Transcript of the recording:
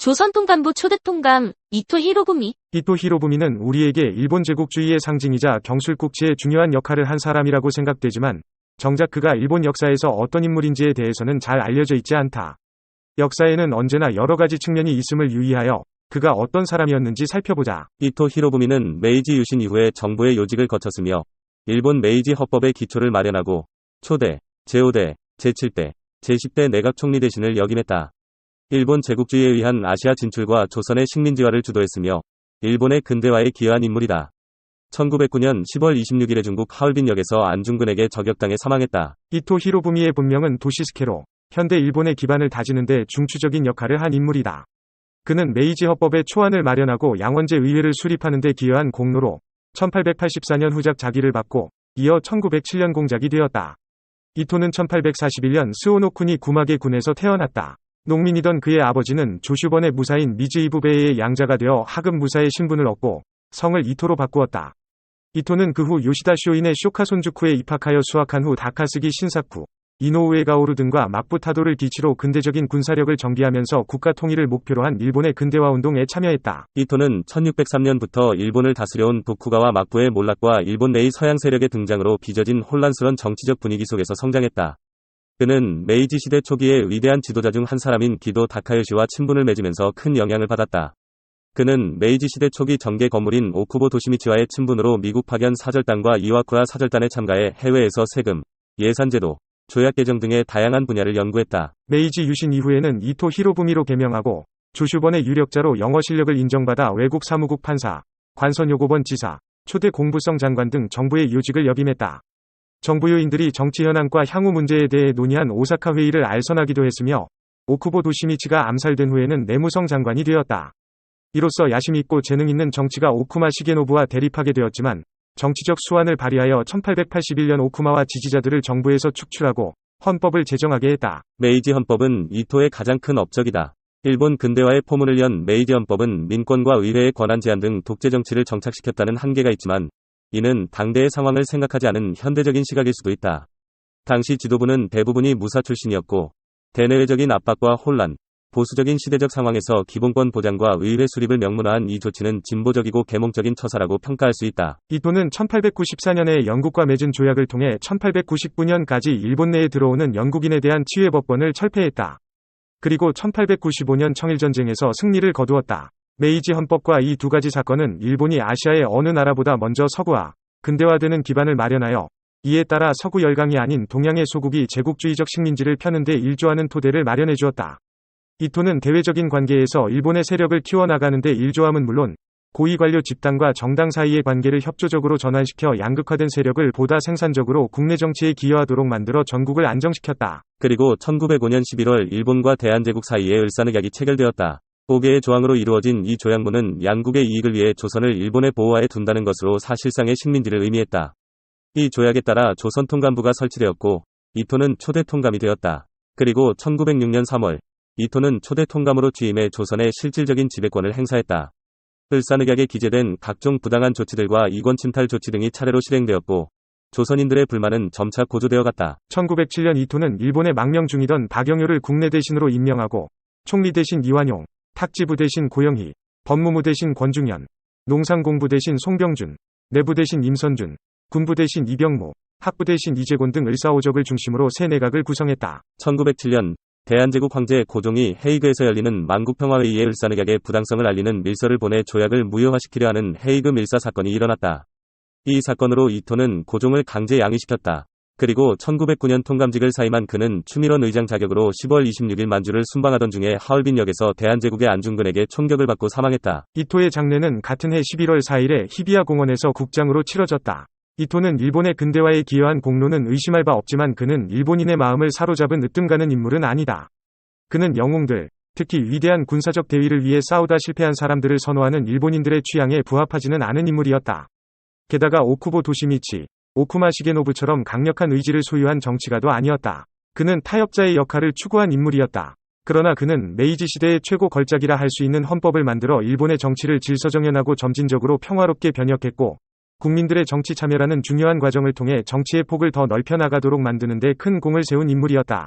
조선 통감부 초대 통감 이토 히로부미. 이토 히로부미는 우리에게 일본 제국주의의 상징이자 경술국지의 중요한 역할을 한 사람이라고 생각되지만 정작 그가 일본 역사에서 어떤 인물인지에 대해서는 잘 알려져 있지 않다. 역사에는 언제나 여러 가지 측면이 있음을 유의하여 그가 어떤 사람이었는지 살펴보자. 이토 히로부미는 메이지 유신 이후에 정부의 요직을 거쳤으며 일본 메이지 헌법의 기초를 마련하고 초대, 제5대, 제7대, 제10대 내각 총리 대신을 역임했다. 일본 제국주의에 의한 아시아 진출과 조선의 식민지화를 주도했으며 일본의 근대화에 기여한 인물이다. 1909년 10월 26일에 중국 하얼빈역에서 안중근에게 저격당해 사망했다. 이토 히로부미의 본명은 도시스케로, 현대 일본의 기반을 다지는 데 중추적인 역할을 한 인물이다. 그는 메이지 헌법의 초안을 마련하고 양원제 의회를 수립하는 데 기여한 공로로 1884년 후작 자기를 받고 이어 1907년 공작이 되었다. 이토는 1841년 스오노쿠니 구마게 군에서 태어났다. 농민이던 그의 아버지는 조슈번의 무사인 미즈이부베이의 양자가 되어 하급 무사의 신분을 얻고 성을 이토로 바꾸었다. 이토는 그 후 요시다 쇼인의 쇼카 손주쿠에 입학하여 수학한 후 다카스기 신사쿠, 이노우에 가오루 등과 막부타도를 기치로 근대적인 군사력을 정비하면서 국가 통일을 목표로 한 일본의 근대화 운동에 참여했다. 이토는 1603년부터 일본을 다스려온 도쿠가와 막부의 몰락과 일본 내의 서양 세력의 등장으로 빚어진 혼란스러운 정치적 분위기 속에서 성장했다. 그는 메이지 시대 초기의 위대한 지도자 중 한 사람인 기도 다카요시와 친분을 맺으면서 큰 영향을 받았다. 그는 메이지 시대 초기 정계 건물인 오쿠보 도시미치와의 친분으로 미국 파견 사절단과 이와쿠라 사절단에 참가해 해외에서 세금, 예산제도, 조약 개정 등의 다양한 분야를 연구했다. 메이지 유신 이후에는 이토 히로부미로 개명하고 조슈번의 유력자로 영어 실력을 인정받아 외국 사무국 판사, 관선요고번 지사, 초대 공부성 장관 등 정부의 요직을 역임했다. 정부 요인들이 정치 현안과 향후 문제에 대해 논의한 오사카 회의를 알선하기도 했으며 오쿠보 도시미치가 암살된 후에는 내무성 장관이 되었다. 이로써 야심 있고 재능 있는 정치가 오쿠마 시게노부와 대립하게 되었지만 정치적 수완을 발휘하여 1881년 오쿠마와 지지자들을 정부에서 축출하고 헌법을 제정하게 했다. 메이지 헌법은 이토의 가장 큰 업적이다. 일본 근대화의 포문을 연 메이지 헌법은 민권과 의회의 권한 제한 등 독재 정치를 정착시켰다는 한계가 있지만 이는 당대의 상황을 생각하지 않은 현대적인 시각일 수도 있다. 당시 지도부는 대부분이 무사 출신이었고 대내외적인 압박과 혼란, 보수적인 시대적 상황에서 기본권 보장과 의회 수립을 명문화한 이 조치는 진보적이고 계몽적인 처사라고 평가할 수 있다. 이토는 1894년에 영국과 맺은 조약을 통해 1899년까지 일본 내에 들어오는 영국인에 대한 치외법권을 철폐했다. 그리고 1895년 청일전쟁에서 승리를 거두었다. 메이지 헌법과 이 두 가지 사건은 일본이 아시아의 어느 나라보다 먼저 서구화, 근대화되는 기반을 마련하여 이에 따라 서구 열강이 아닌 동양의 소국이 제국주의적 식민지를 펴는 데 일조하는 토대를 마련해 주었다. 이토는 대외적인 관계에서 일본의 세력을 키워나가는 데 일조함은 물론 고위관료 집단과 정당 사이의 관계를 협조적으로 전환시켜 양극화된 세력을 보다 생산적으로 국내 정치에 기여하도록 만들어 전국을 안정시켰다. 그리고 1905년 11월 일본과 대한제국 사이에 을사늑약이 체결되었다. 5개의 조항으로 이루어진 이 조약문은 양국의 이익을 위해 조선을 일본의 보호하에 둔다는 것으로 사실상의 식민지를 의미했다. 이 조약에 따라 조선 통감부가 설치되었고 이토는 초대 통감이 되었다. 그리고 1906년 3월 이토는 초대 통감으로 취임해 조선의 실질적인 지배권을 행사했다. 을사늑약에 기재된 각종 부당한 조치들과 이권 침탈 조치 등이 차례로 실행되었고 조선인들의 불만은 점차 고조되어 갔다. 1907년 이토는 일본의 망명 중이던 박영효를 국내 대신으로 임명하고 총리 대신 이완용, 탁지부 대신 고영희, 법무부 대신 권중현, 농상공부 대신 송병준, 내부 대신 임선준, 군부 대신 이병무, 학부 대신 이재곤 등 을사오적을 중심으로 새 내각을 구성했다. 1907년 대한제국 황제 고종이 헤이그에서 열리는 만국평화회의에 을사늑약의 부당성을 알리는 밀서를 보내 조약을 무효화시키려 하는 헤이그 밀사 사건이 일어났다. 이 사건으로 이토는 고종을 강제 양위시켰다. 그리고 1909년 통감직을 사임한 그는 추미론 의장 자격으로 10월 26일 만주를 순방하던 중에 하얼빈역에서 대한제국의 안중근에게 총격을 받고 사망했다. 이토의 장례는 같은 해 11월 4일에 히비야 공원에서 국장으로 치러졌다. 이토는 일본의 근대화에 기여한 공로는 의심할 바 없지만 그는 일본인의 마음을 사로잡은 으뜸가는 인물은 아니다. 그는 영웅들, 특히 위대한 군사적 대위를 위해 싸우다 실패한 사람들을 선호하는 일본인들의 취향에 부합하지는 않은 인물이었다. 게다가 오쿠보 도시미치, 오쿠마 시게노부처럼 강력한 의지를 소유한 정치가도 아니었다. 그는 타협자의 역할을 추구한 인물이었다. 그러나 그는 메이지 시대의 최고 걸작이라 할 수 있는 헌법을 만들어 일본의 정치를 질서정연하고 점진적으로 평화롭게 변혁했고 국민들의 정치 참여라는 중요한 과정을 통해 정치의 폭을 더 넓혀 나가도록 만드는 데 큰 공을 세운 인물이었다.